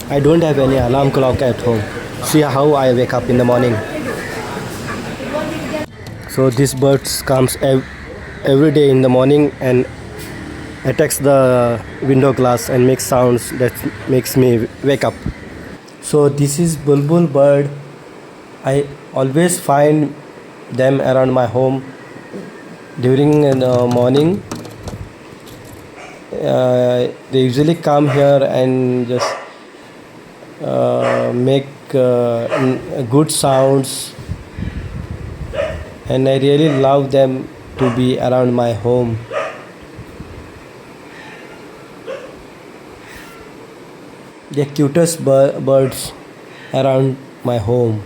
I don't have any alarm clock at home. See how I wake up in the morning. So this bird comes every day in the morning and attacks the window glass and makes sounds that makes me wake up. So this is bulbul bird. I always find them around my home during the morning. They usually come here and just make good sounds, and I really love them to be around my home. They're cutest birds around my home.